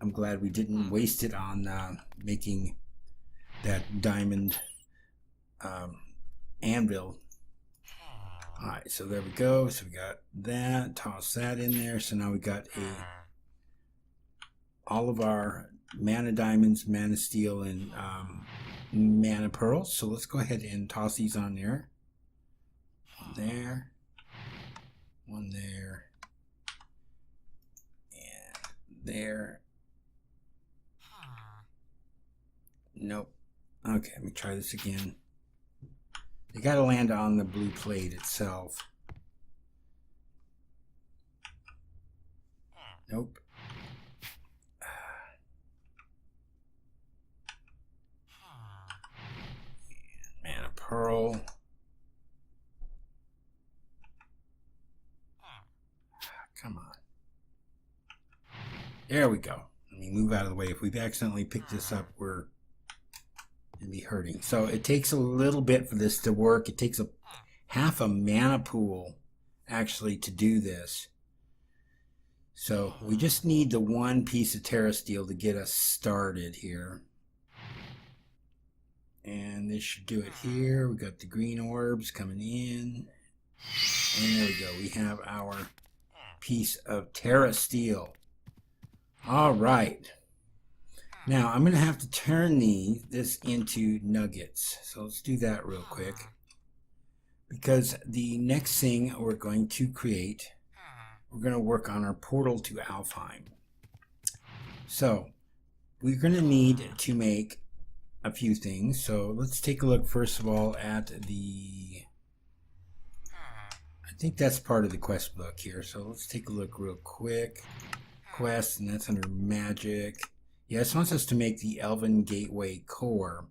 I'm glad we didn't waste it on making that diamond anvil. Alright, so there we go. So we got that. Toss that in there. So now we got all of our mana diamonds, mana steel, and mana pearls. So let's go ahead and toss these on there. One there. One there. And there. Nope. Okay, let me try this again. You gotta land on the blue plate itself. Nope. Mana pearl. Come on. There we go. Let me move out of the way. If we've accidentally picked this up, we're going to be hurting. So it takes a little bit for this to work. It takes half a mana pool actually to do this. So we just need the one piece of Terrasteel to get us started here. And this should do it here. We got the green orbs coming in. And there we go. We have our piece of Terrasteel. All right. Now I'm going to have to turn this into nuggets. So let's do that real quick. Because the next thing we're going to create, we're going to work on our portal to Alfheim. So we're going to need to make a few things. So let's take a look first of all at I think that's part of the quest book here. So let's take a look real quick. Quest, and that's under magic. Yeah, this wants us to make the Elven Gateway core.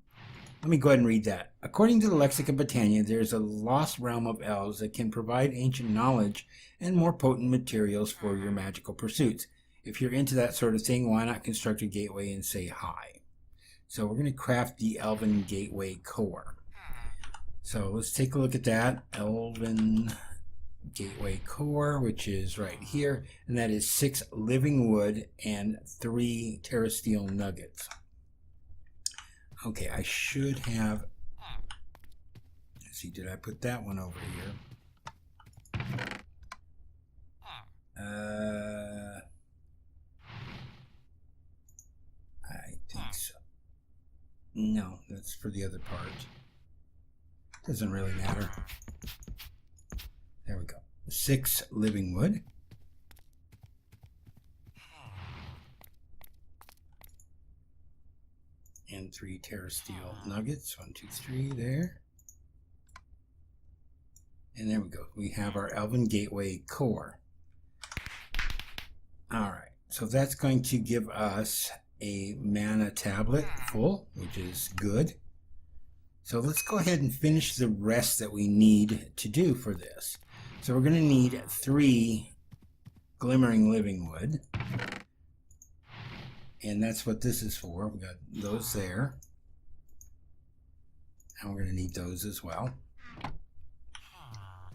Let me go ahead and read that. According to the Lexicon of Britannia, there is a lost realm of elves that can provide ancient knowledge and more potent materials for your magical pursuits. If you're into that sort of thing, why not construct a gateway and say hi? So we're going to craft the Elven Gateway core. So let's take a look at that. Elven Gateway core, which is right here, and that is 6 living wood and 3 Terrasteel nuggets. Okay, I should have, let's see, did I put that one over here? I think so. No, that's for the other part. Doesn't really matter. There we go. 6 living wood. And 3 Terrasteel nuggets. 1, 2, 3 there. And there we go. We have our Elven Gateway core. Alright, so that's going to give us a mana tablet full, which is good. So let's go ahead and finish the rest that we need to do for this. So we're going to need 3 glimmering living wood. And that's what this is for. We got those there. And we're going to need those as well.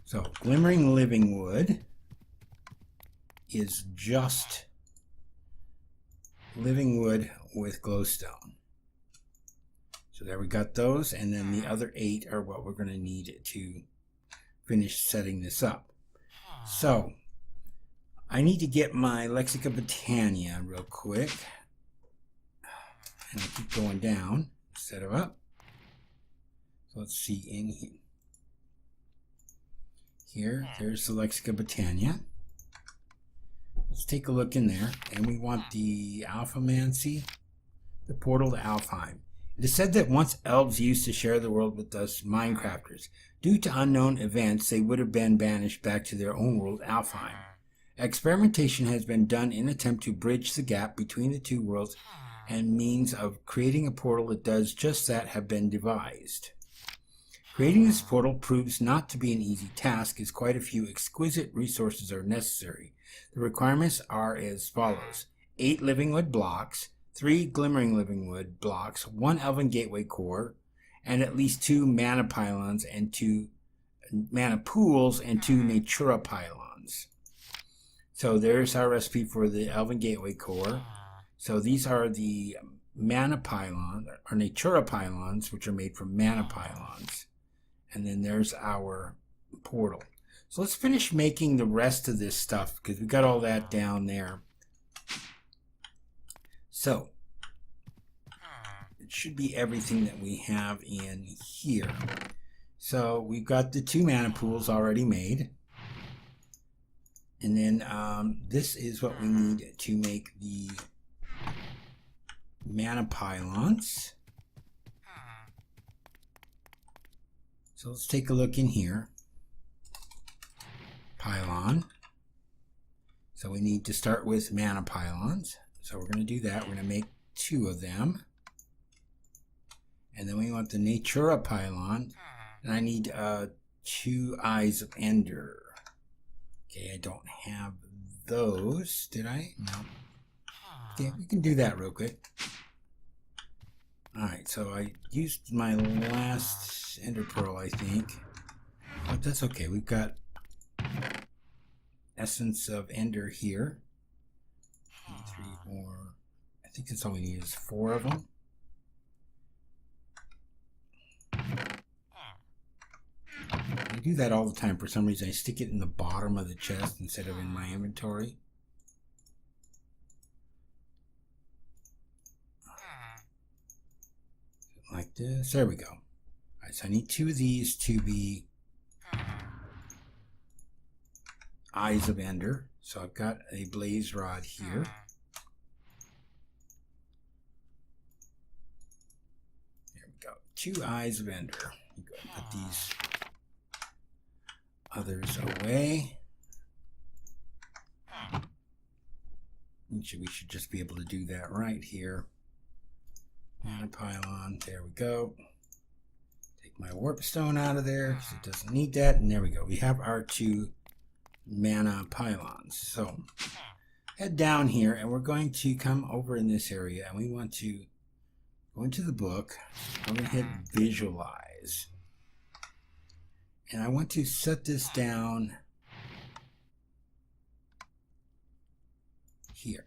So glimmering living wood is just living wood with glowstone. So there we got those, and then the other 8 are what we're going to need to finish setting this up. So I need to get my Lexicon of Britannia real quick. And I keep going down, set it up. So let's see in here. There's the Lexicon of Britannia. Let's take a look in there, and we want the Alphamancy, the portal to Alfheim. It is said that once elves used to share the world with us Minecrafters. Due to unknown events, they would have been banished back to their own world, Alfheim. Experimentation has been done in an attempt to bridge the gap between the two worlds, and means of creating a portal that does just that have been devised. Creating this portal proves not to be an easy task, as quite a few exquisite resources are necessary. The requirements are as follows: 8 living wood blocks, 3 glimmering living wood blocks, 1 Elven Gateway core, and at least 2 mana pylons and 2 mana pools and 2 natura pylons. So there's our recipe for the Elven Gateway core. So these are the mana pylon, or natura pylons, which are made from mana pylons. And then there's our portal. So let's finish making the rest of this stuff, because we got all that down there. So it should be everything that we have in here. So we've got the 2 mana pools already made. And then this is what we need to make the mana pylons. So let's take a look in here. Pylon. So we need to start with mana pylons. So we're going to do that. We're going to make 2 of them. And then we want the natura pylon. And I need 2 eyes of ender. Okay, I don't have those. Did I? No. Okay, we can do that real quick. Alright, so I used my last ender pearl, I think. But that's okay. We've got essence of ender here. 2, 3, 4. I think that's all we need is 4 of them. I do that all the time for some reason. I stick it in the bottom of the chest instead of in my inventory. Like this. There we go. Alright, so I need 2 of these to be eyes of ender. So I've got a blaze rod here. There we go. 2 eyes of ender. Go and put these others away. We should just be able to do that right here. Mana pylon, there we go. Take my warp stone out of there because it doesn't need that, and there we go. We have our 2 mana pylons. So head down here, and we're going to come over in this area, and we want to go into the book. I'm going to hit visualize, and I want to set this down here.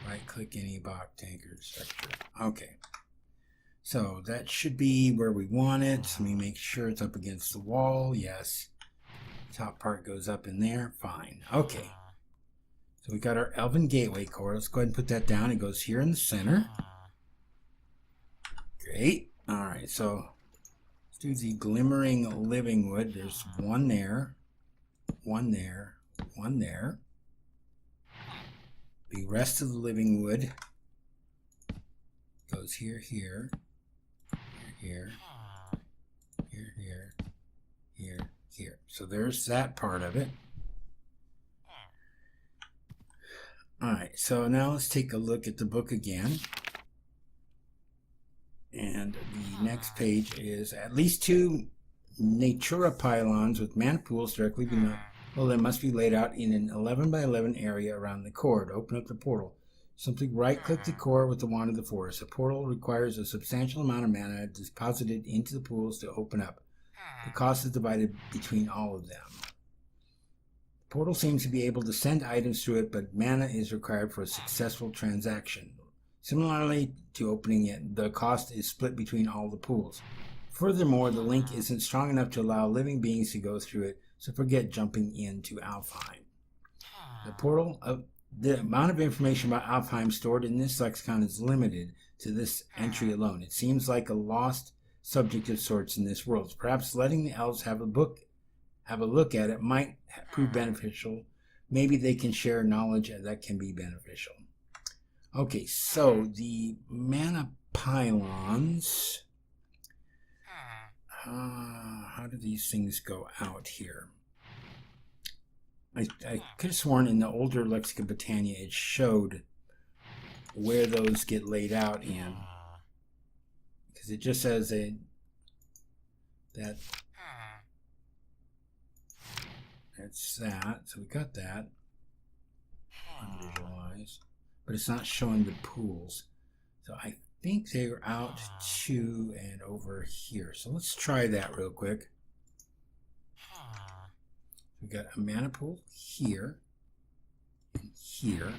Right click any box, tanker, sector. Okay. So that should be where we want it. Let me make sure it's up against the wall. Yes. Top part goes up in there. Fine. Okay. So we got our Elven Gateway core. Let's go ahead and put that down. It goes here in the center. Great. Alright, so let's do the glimmering living wood. There's 1 there, 1 there, 1 there. The rest of the living wood goes here, here, here, here, here, here, here. So there's that part of it. Alright, so now let's take a look at the book again. And the next page is at least 2 natura pylons with mana pools directly below. Well, they must be laid out in an 11 by 11 area around the core. To open up the portal, simply right-click the core with the wand of the forest. A portal requires a substantial amount of mana deposited into the pools to open up. The cost is divided between all of them. The portal seems to be able to send items through it, but mana is required for a successful transaction. Similarly to opening it, the cost is split between all the pools. Furthermore, the link isn't strong enough to allow living beings to go through it, so forget jumping into Alfheim. The amount of information about Alfheim stored in this lexicon is limited to this entry alone. It seems like a lost subject of sorts in this world. Perhaps letting the elves have a look at it might prove beneficial. Maybe they can share knowledge that can be beneficial. Okay, so the mana pylons. How do these things go out here? I could have sworn in the older Lexicon Britannia it showed where those get laid out in. Because it just says that's that. So we got that. Unvisualize. But it's not showing the pools. So I think they're out 2 and over here. So let's try that real quick. We got a mana pool here and here.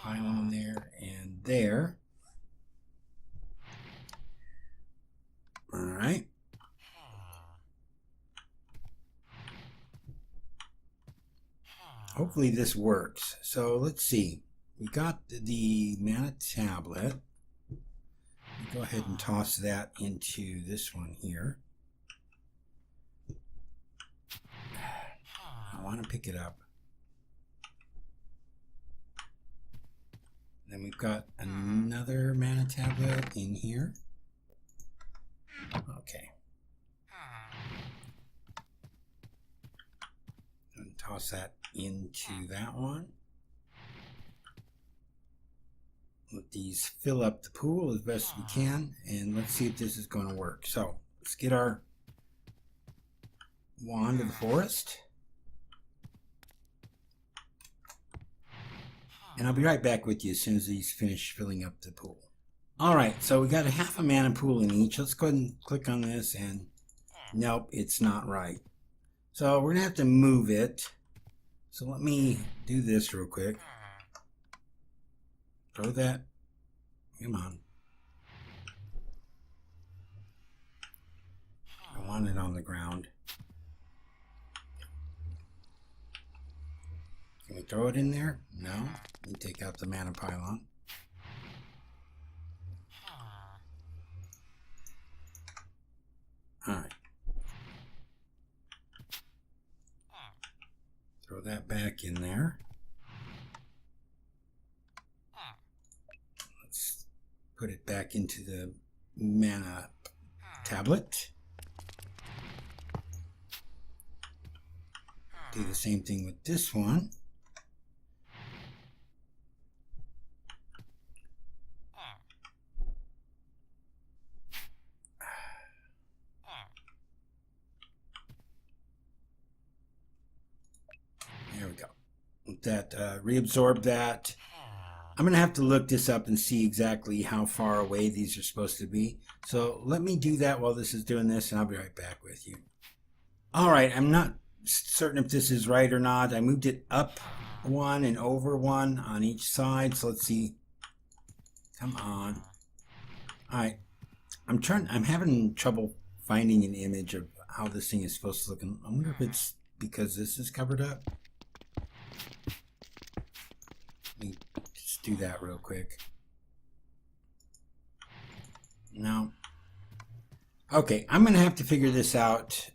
pylon there and there. All right. Hopefully this works. So let's see. We got the mana tablet. Go ahead and toss that into this one here. I want to pick it up. Then we've got another mana tablet in here. Okay. And toss that into that one. Let these fill up the pool as best we can, and let's see if this is going to work. So let's get our wand of the forest, and I'll be right back with you as soon as these finish filling up the pool. All right, so we got a half a mana pool in each. Let's go ahead and click on this, and nope, it's not right. So we're gonna have to move it. So let me do this real quick. Throw that. Come on. I want it on the ground. Can we throw it in there? No. Let me take out the mana pylon. Alright. Throw that back in there. Let's put it back into the mana tablet. Do the same thing with this one. There we go. Let that reabsorb that. I'm going to have to look this up and see exactly how far away these are supposed to be. So let me do that while this is doing this, and I'll be right back with you. All right, I'm not certain if this is right or not. I moved it up one and over one on each side. So let's see. Come on. All right. I'm having trouble finding an image of how this thing is supposed to look. I wonder if it's because this is covered up. Let me just do that real quick. No. Okay, I'm going to have to figure this out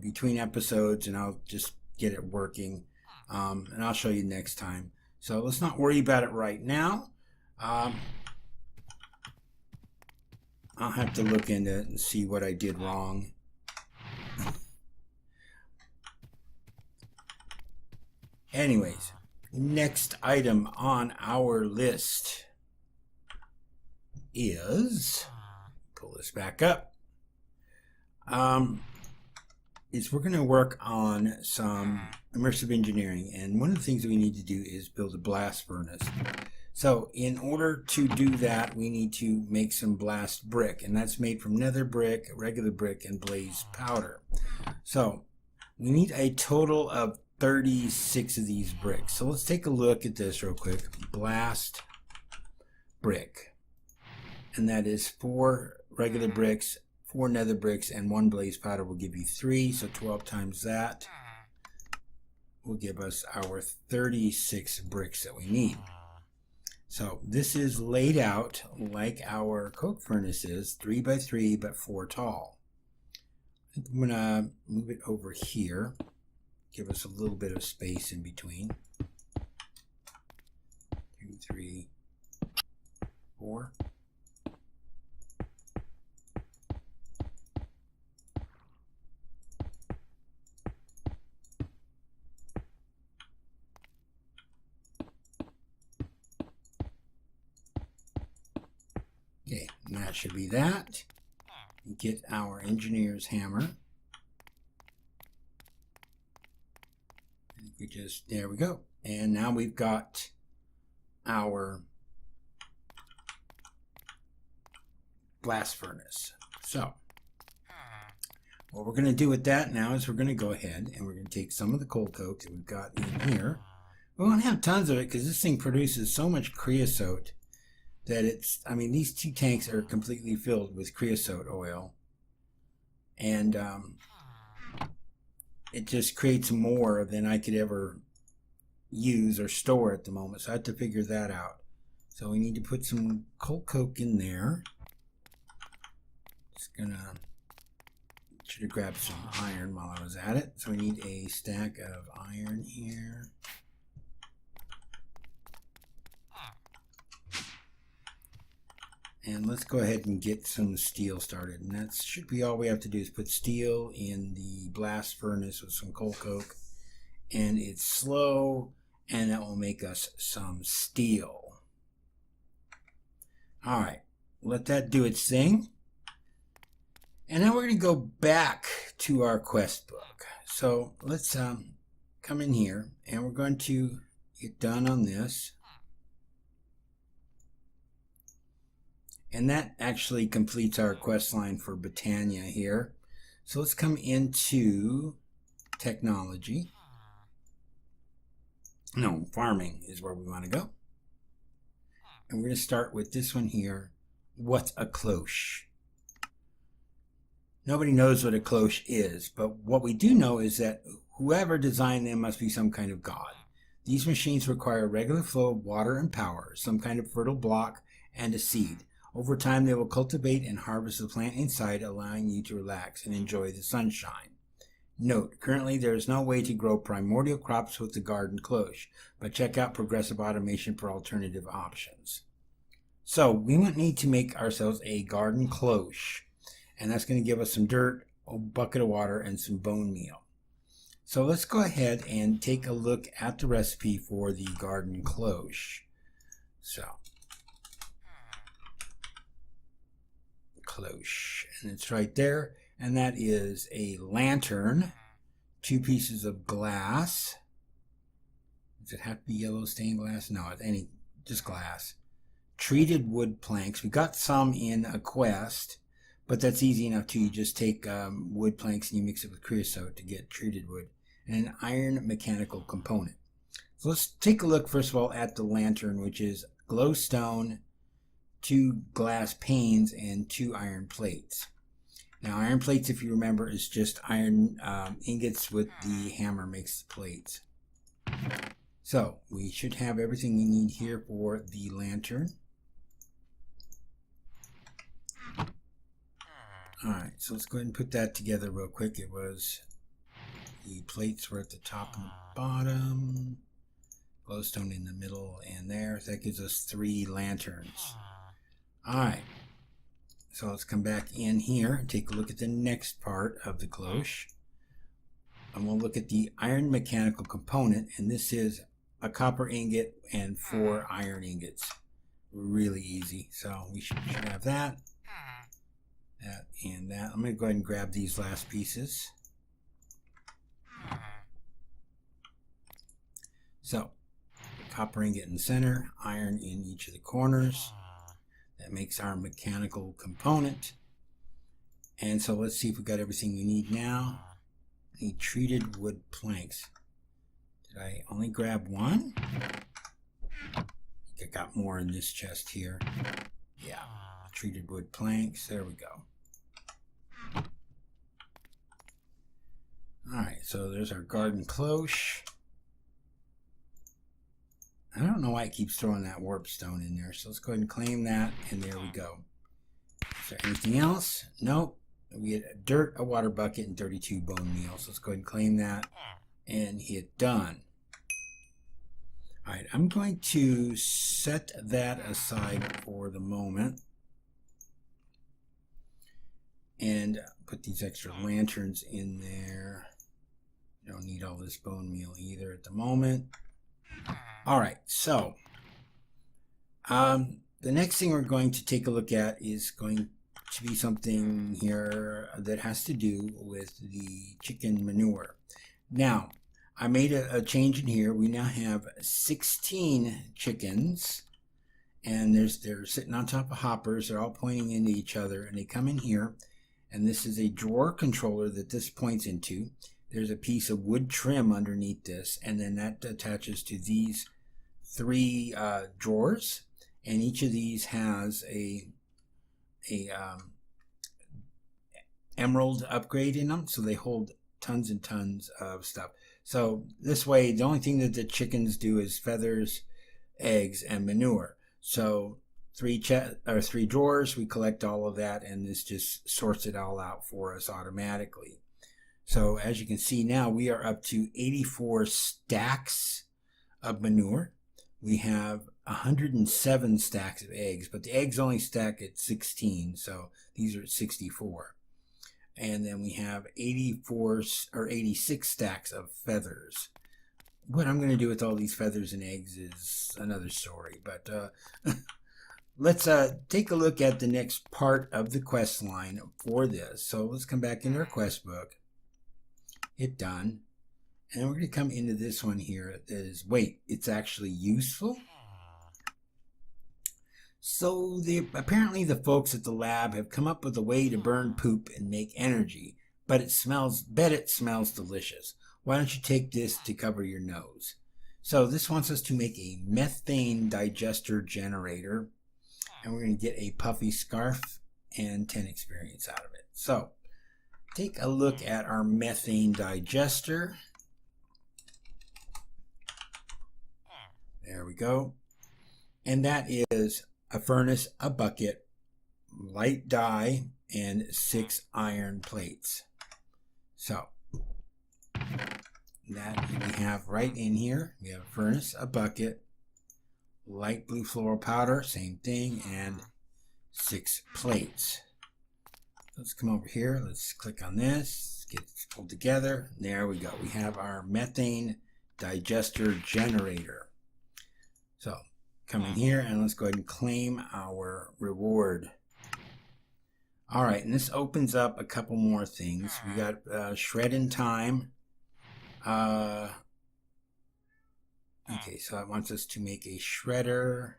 between episodes, and I'll just get it working, and I'll show you next time. So let's not worry about it right now. I'll have to look into it and see what I did wrong. Anyways, next item on our list is, pull this back up, is we're going to work on some immersive engineering, and one of the things that we need to do is build a blast furnace. So in order to do that, we need to make some blast brick, and that's made from nether brick, regular brick, and blaze powder. So we need a total of 36 of these bricks. So let's take a look at this real quick. Blast brick, and that is 4 regular bricks, 4 nether bricks, and 1 blaze powder will give you 3. So 12 times that will give us our 36 bricks that we need. So this is laid out like our coke furnace is, 3 by 3 but 4 tall. I'm gonna move it over here, give us a little bit of space in between. 2, 3, 4. Okay, and that should be that. Get our engineer's hammer. We just, there we go. And now we've got our blast furnace. So what we're going to do with that now is we're going to go ahead and we're going to take some of the coal coke that we've got in here. We won't have tons of it because this thing produces so much creosote that it's, I mean, these 2 tanks are completely filled with creosote oil. And it just creates more than I could ever use or store at the moment. So I have to figure that out. So we need to put some coal coke in there. Just gonna, should have grabbed some iron while I was at it. So we need a stack of iron here. And let's go ahead and get some steel started. And that should be all we have to do is put steel in the blast furnace with some coal coke. And it's slow, and that will make us some steel. All right, let that do its thing. And now we're going to go back to our quest book. So let's come in here, and we're going to get done on this. And that actually completes our quest line for Britannia here. So let's come into technology. No, farming is where we want to go. And we're going to start with this one here. What's a cloche? Nobody knows what a cloche is, but what we do know is that whoever designed them must be some kind of god. These machines require a regular flow of water and power, some kind of fertile block, and a seed. Over time, they will cultivate and harvest the plant inside, allowing you to relax and enjoy the sunshine. Note, currently there is no way to grow primordial crops with the garden cloche, but check out progressive automation for alternative options. So we might need to make ourselves a garden cloche, and that's going to give us some dirt, a bucket of water, and some bone meal. So let's go ahead and take a look at the recipe for the garden cloche. So cloche, and it's right there, and that is a lantern, 2 pieces of glass. Does it have to be yellow stained glass? No, it's just glass. Treated wood planks. We got some in a quest, but that's easy enough too. You just take wood planks and you mix it with creosote to get treated wood, and an iron mechanical component. So let's take a look first of all at the lantern, which is glowstone, 2 glass panes, and 2 iron plates. Now iron plates, if you remember, is just iron ingots with the hammer makes the plates. So we should have everything we need here for the lantern. Alright, so let's go ahead and put that together real quick. It was, the plates were at the top and the bottom, glowstone in the middle and there. So that gives us 3 lanterns. Alright, so let's come back in here and take a look at the next part of the cloche. And we'll look at the iron mechanical component, and this is a copper ingot and 4 iron ingots. Really easy. So we should have that, that, and that. I'm going to go ahead and grab these last pieces. So, copper ingot in the center, iron in each of the corners. That makes our mechanical component. And so let's see if we got everything we need now. I need treated wood planks. Did I only grab 1? I think I got more in this chest here. Yeah, treated wood planks. There we go. Alright, so there's our garden cloche. I don't know why it keeps throwing that warp stone in there, so let's go ahead and claim that, and there we go. Is there anything else? Nope. We get dirt, a water bucket, and 32 bone meal. So let's go ahead and claim that and hit done. Alright, I'm going to set that aside for the moment and put these extra lanterns in there. You don't need all this bone meal either at the moment. Alright, so the next thing we're going to take a look at is going to be something here that has to do with the chicken manure. Now, I made a change in here. We now have 16 chickens, and they're sitting on top of hoppers. They're all pointing into each other, and they come in here, and this is a drawer controller that this points into. there's a piece of wood trim underneath this, and then that attaches to these 3 drawers, and each of these has a emerald upgrade in them, so they hold tons and tons of stuff. So this way, the only thing that the chickens do is feathers, eggs, and manure. So 3 drawers, we collect all of that, and this just sorts it all out for us automatically. So as you can see now, we are up to 84 stacks of manure. We have 107 stacks of eggs, but the eggs only stack at 16, so these are at 64. And then we have 84 or 86 stacks of feathers. What I'm going to do with all these feathers and eggs is another story, but let's take a look at the next part of the quest line for this. So let's come back into our quest book, hit done, and we're going to come into this one here that is, wait, it's actually useful? So apparently the folks at the lab have come up with a way to burn poop and make energy, but it smells delicious. Why don't you take this to cover your nose? So this wants us to make a methane digester generator, and we're going to get a puffy scarf and 10 experience out of it. So take a look at our methane digester. There we go. And that is a furnace, a bucket, light dye, and 6 iron plates. So that we have right in here. We have a furnace, a bucket, light blue floral powder, same thing, and 6 plates. Let's come over here. Let's click on this, get it pulled together. There we go. We have our methane digester generator. So come in here and let's go ahead and claim our reward. All right, and this opens up a couple more things. We got shred in time. Okay, so it wants us to make a shredder,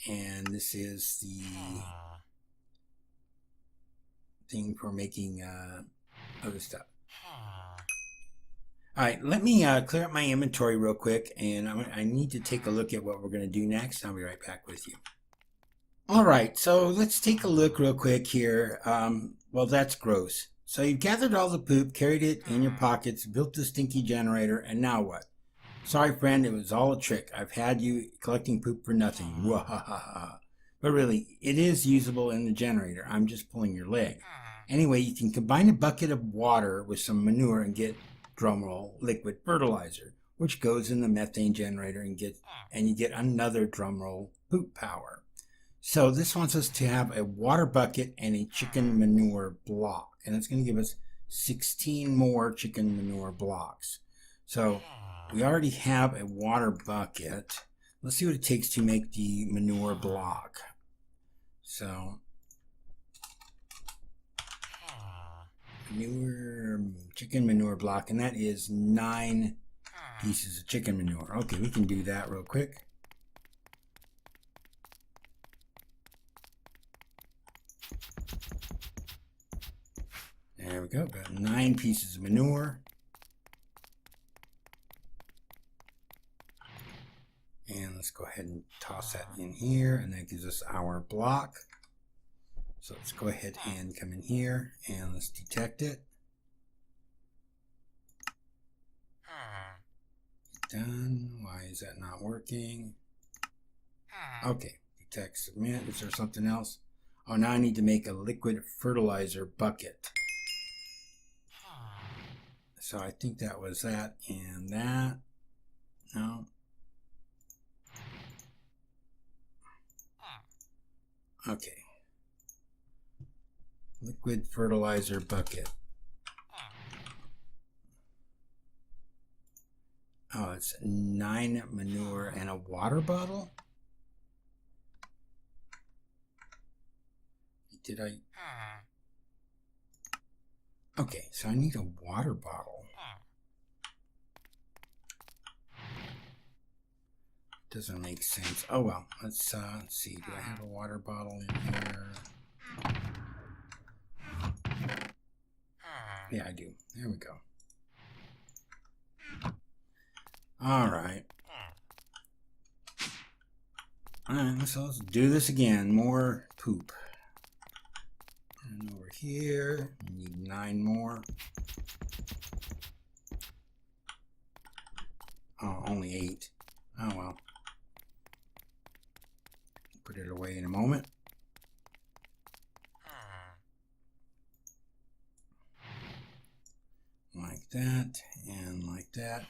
and this is the thing for making other stuff. All right, let me clear up my inventory real quick, and I need to take a look at what we're going to do next. I'll be right back with you. All right, so let's take a look real quick here. Well, that's gross. So you gathered all the poop, carried it in your pockets, built the stinky generator, and now what? Sorry, friend, it was all a trick. I've had you collecting poop for nothing. But really, it is usable in the generator. I'm just pulling your leg. Anyway, you can combine a bucket of water with some manure and get, drumroll, liquid fertilizer, which goes in the methane generator and you get another, drumroll, poop power. So this wants us to have a water bucket and a chicken manure block, and it's going to give us 16 more chicken manure blocks. So we already have a water bucket. Let's see what it takes to make the manure block. So chicken manure block, and that is 9 pieces of chicken manure. Okay, we can do that real quick. There we go, got 9 pieces of manure. And let's go ahead and toss that in here, and that gives us our block. So let's go ahead and come in here and let's detect it. Done. Why is that not working? Okay, detect, submit. Is there something else? Oh, now I need to make a liquid fertilizer bucket. So I think that was that and that. No. Okay. Liquid fertilizer bucket. Oh, it's 9 manure and a water bottle? Did I? Okay, so I need a water bottle. Doesn't make sense. Oh well, let's see. Do I have a water bottle in here? Yeah, I do. There we go. Alright. Alright, so let's do this again. More poop. And over here, we need 9 more. Oh, only 8. Oh well. Put it away in a moment. Like that, and like that.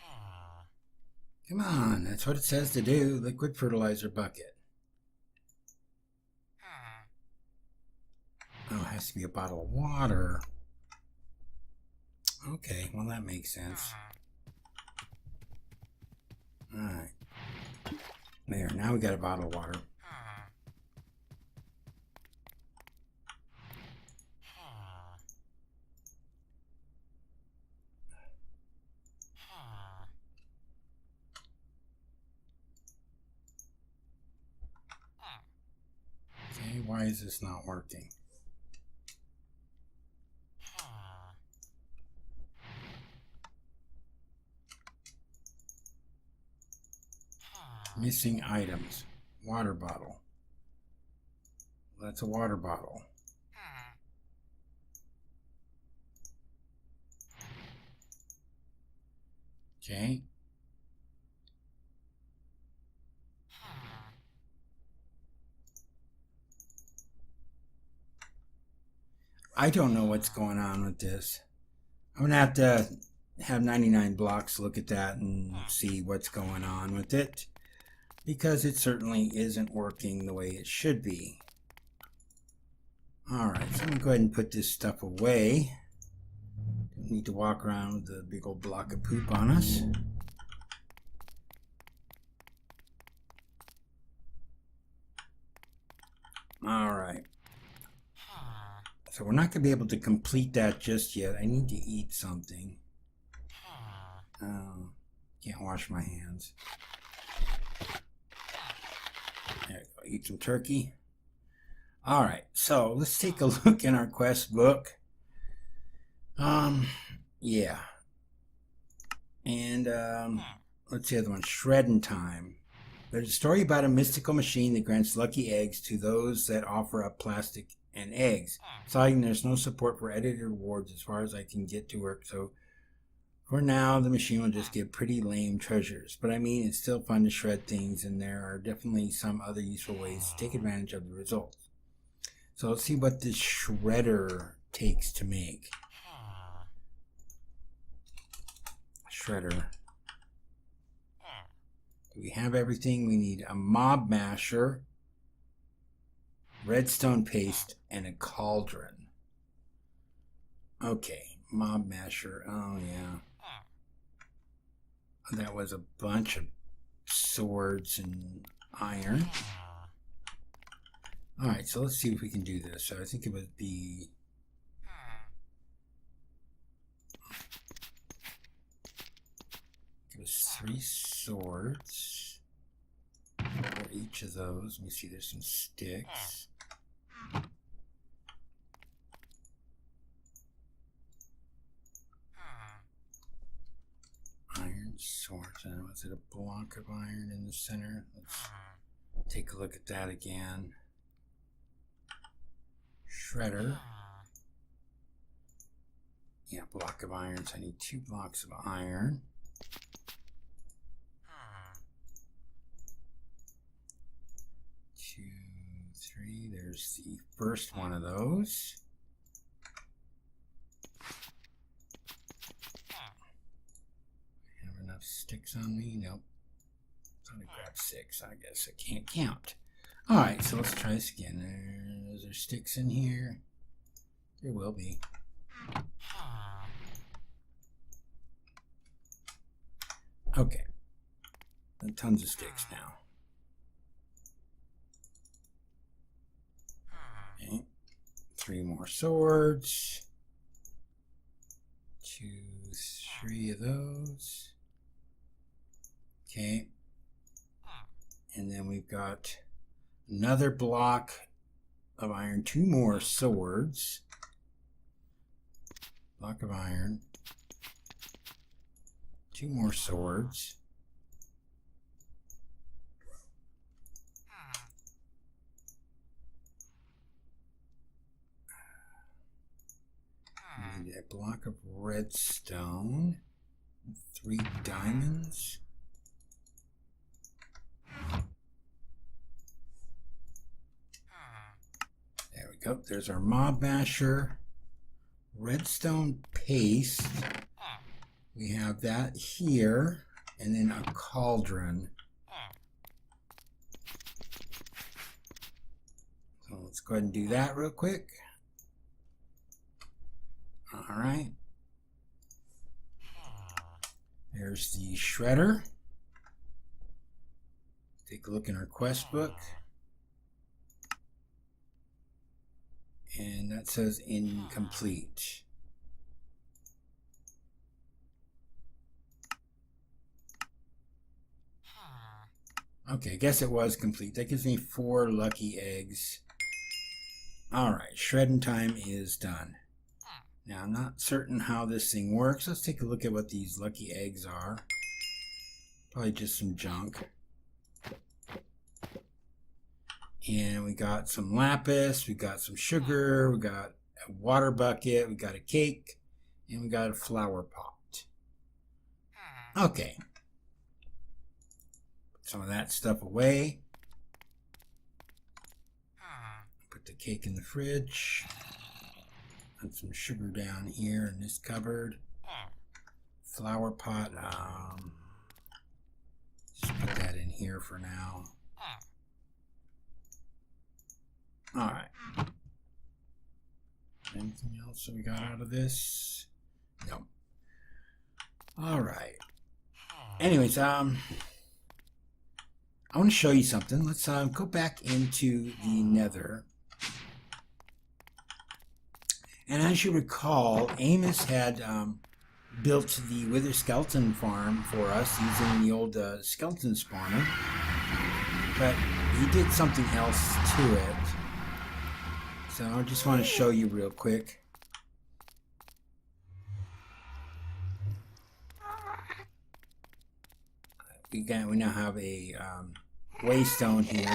Come on, that's what it says to do. Liquid fertilizer bucket. Oh, it has to be a bottle of water. Okay, well that makes sense. Alright. There, now we got a bottle of water. Okay, why is this not working? Missing items. Water bottle. That's a water bottle. Okay. I don't know what's going on with this. I'm going to have 99 blocks look at that and see what's going on with it, because it certainly isn't working the way it should be. Alright, so I'm going to go ahead and put this stuff away. Don't need to walk around with a big old block of poop on us. Alright. So we're not going to be able to complete that just yet. I need to eat something. Can't wash my hands. There we go. Eat some turkey. Alright, so let's take a look in our quest book. Yeah. And, let's see the other one. Shredding time. There's a story about a mystical machine that grants lucky eggs to those that offer up plastic and eggs. Citing there's no support for edited rewards as far as I can get to work, so for now the machine will just give pretty lame treasures. But I mean, it's still fun to shred things, and there are definitely some other useful ways to take advantage of the results. So let's see what this shredder takes to make. Shredder. We have everything. We need a mob masher, redstone paste, and a cauldron. Okay, mob masher. Oh yeah, that was a bunch of swords and iron. Alright, so let's see if we can do this. So I think it would be... It was 3 swords for each of those. Let me see, there's some sticks. Iron swords. Was it a block of iron in the center? Let's take a look at that again. Shredder. Yeah, block of iron. So I need 2 blocks of iron. 2, 3. There's the first one of those. Have enough sticks on me? Nope. I'm gonna grab 6. I guess I can't count. Alright, so let's try this again. Is there sticks in here? There will be. Okay. And tons of sticks now. Okay. 3 more swords. 2, 3 of those. Okay. And then we've got another block of iron. 2 more swords. Block of iron. 2 more swords. need a block of redstone, 3 diamonds. There we go. There's our mob basher. Redstone paste. We have that here. And then a cauldron. So let's go ahead and do that real quick. Alright. There's the shredder. Take a look in our quest book. And that says incomplete. Okay, I guess it was complete. That gives me 4 lucky eggs. Alright, shredding time is done. Now, I'm not certain how this thing works. Let's take a look at what these lucky eggs are. Probably just some junk. And we got some lapis, we got some sugar, we got a water bucket, we got a cake, and we got a flower pot. Okay. Put some of that stuff away. Put the cake in the fridge. Put some sugar down here in this cupboard. Flower pot. Just put that in here for now. Alright. Anything else that we got out of this? No. Alright. Anyways, I want to show you something. Let's go back into the Nether. And as you recall, Amos had built the Wither Skeleton farm for us using the old skeleton spawner. But he did something else to it. So I just want to show you real quick. We now have a waystone here.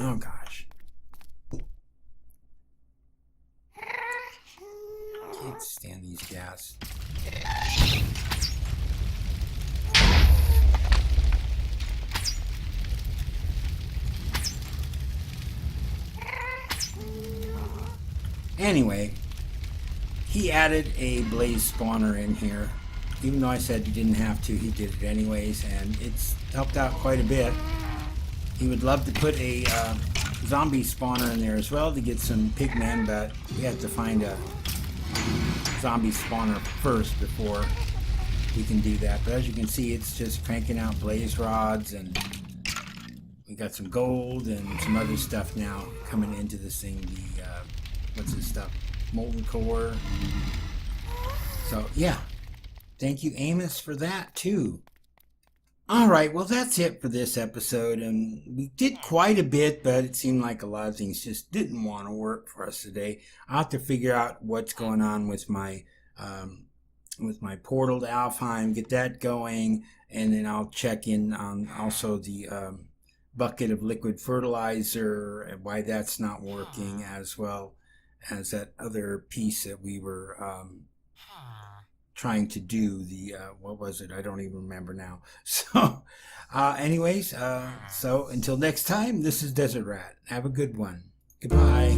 Oh gosh. Can't stand these gas. Anyway, he added a blaze spawner in here. Even though I said he didn't have to, he did it anyways, and it's helped out quite a bit. He would love to put a zombie spawner in there as well to get some pigmen, but we have to find a zombie spawner first before we can do that. But as you can see, it's just cranking out blaze rods, and we got some gold and some other stuff now coming into this thing. The what's this stuff? Molten core. So yeah, thank you, Amos, for that too. Alright, well that's it for this episode, and we did quite a bit, but it seemed like a lot of things just didn't want to work for us today. I'll have to figure out what's going on with my portal to Alfheim, get that going, and then I'll check in on also the bucket of liquid fertilizer and why that's not working, as well as that other piece that we were trying to do, the what was it? I don't even remember now. So anyways, so until next time, this is Desert Rat. Have a good one. Goodbye.